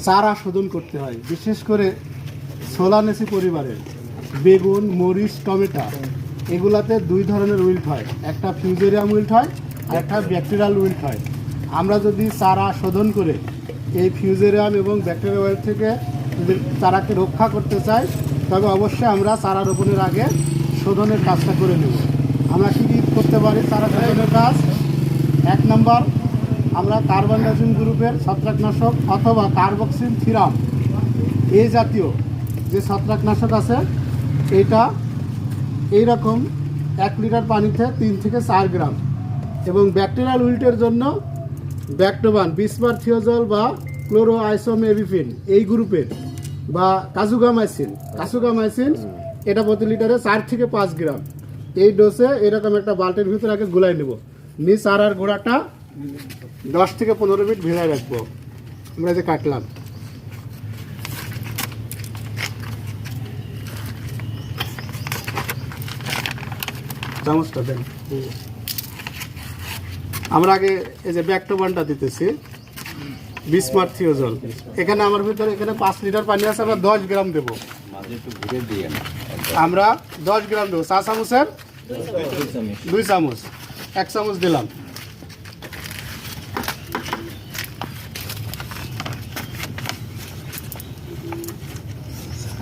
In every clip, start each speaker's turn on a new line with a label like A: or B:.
A: চারা শোধন করতে হয়। বিশেষ করে সোলানেসি পরিবারের বেগুন, মরিচ, টমেটো এগুলাতে দুই ধরনের উইল্ট হয়, একটা ফিউজেরিয়াম উইল্ট হয় আর একটা ব্যাকটেরিয়াল উইল্ট হয়। আমরা যদি চারা শোধন করে এই ফিউজেরিয়াম এবং ব্যাকটেরিয়া উইল্ট থেকে যদি চারাকে রক্ষা করতে চাই, তবে অবশ্যই আমরা চারা রোপণের আগে শোধনের কাজটা করে নেব। আমরা কী কী করতে পারি চারা শোধনের কাজ? 1 নম্বর, আমরা কার্বনডাজিম গ্রুপের ছত্রাকনাশক অথবা কার্বক্সিল থিরাম এই জাতীয় যে ছত্রাকনাশক আছে, এটা এইরকম 1 লিটার পানিতে 3 থেকে 4 গ্রাম, এবং ব্যাকটেরিয়াল উইল্টের জন্য ব্যাকটোবান, বিসমার্থিওজল বা ক্লোরোআইসোমেভিফিন এই গ্রুপের বা কাসুগামাইসিন এটা প্রতি লিটারে 4 থেকে 5 গ্রাম এই ডোসে এরকম একটা বালতির ভিতরে আগে গুলাই নেব। নিয়ে চারার গোড়াটা 10 থেকে 15 মিনিট ভেজায় রাখবো। আমরা যে কাটলাম, চামচটা দেন। আমরা আগে এই যে ব্যাকটোবানটা দিতেছি, বিসমার্থিওজল, এখানে আমার ভিতরে এখানে 5 লিটার পানি আছে, আমরা 10 গ্রাম দেবো। আমরা 10 গ্রাম দেবো, চা চামচের 2 চামচ, 1 চামচ দিলাম।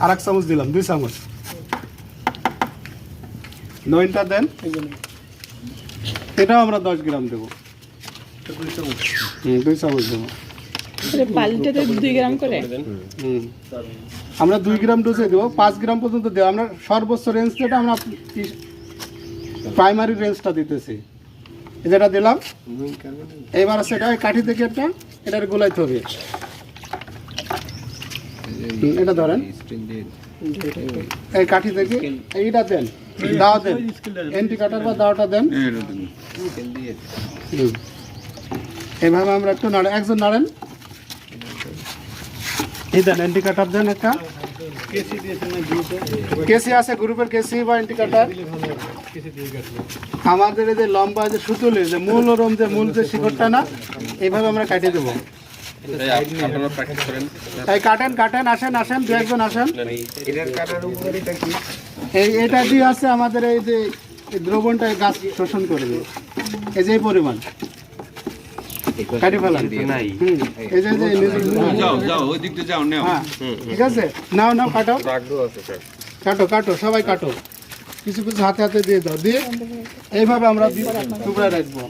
A: আর 1 চামচ দিলাম, 2 চামচ। নইনটা দেন, এটাও আমরা 10 গ্রাম দেবো, 2 চামচ দেবো।
B: পানিটাতে 2 গ্রাম করে
A: আমরা 2 গ্রাম ডোজে দেবো, 5 গ্রাম পর্যন্ত দেবো। আমরা সর্বোচ্চ রেঞ্জ যেটা আমরা প্রাইমারি রেঞ্জটা দিতেছি, যেটা দিলাম। এবার আছে এটা কাঠি থেকে এটার গোলাইতে হবে। এটা ধরেন, এই কাঠি থেকে এইটা দেন, দাও দেন, এন্টি কাটার বা দাওটা দেন। এইভাবে আমরা একটু নাড়েন, একজন নাড়েন, এই দেন এন্টি কাটার দেন একটা। কেসি আছে গ্রুপের, কেসি বা এন্টি কাটার। আমাদের এই যে লম্বা যে সুতুলের যে মূল ওরম যে মূল যে শিকড়টা না, এইভাবে আমরা কাটিয়ে দেবো। তাই কাটেন কাটেন, আসেন আসেন, 2 একজন আসেন। এটা দিয়ে আছে আমাদের এই যে দ্রবণটা গাছ শোষণ করবে, এই যে পরিমাণ কাটি ফেলান। এই যে ঠিক আছে, নাও নাও, কাটাও, কাটো কাটো, সবাই কাটো, কিছু কিছু হাতে হাতে দিয়ে দাও, দিয়ে এইভাবে আমরা টুকরা রাখবো।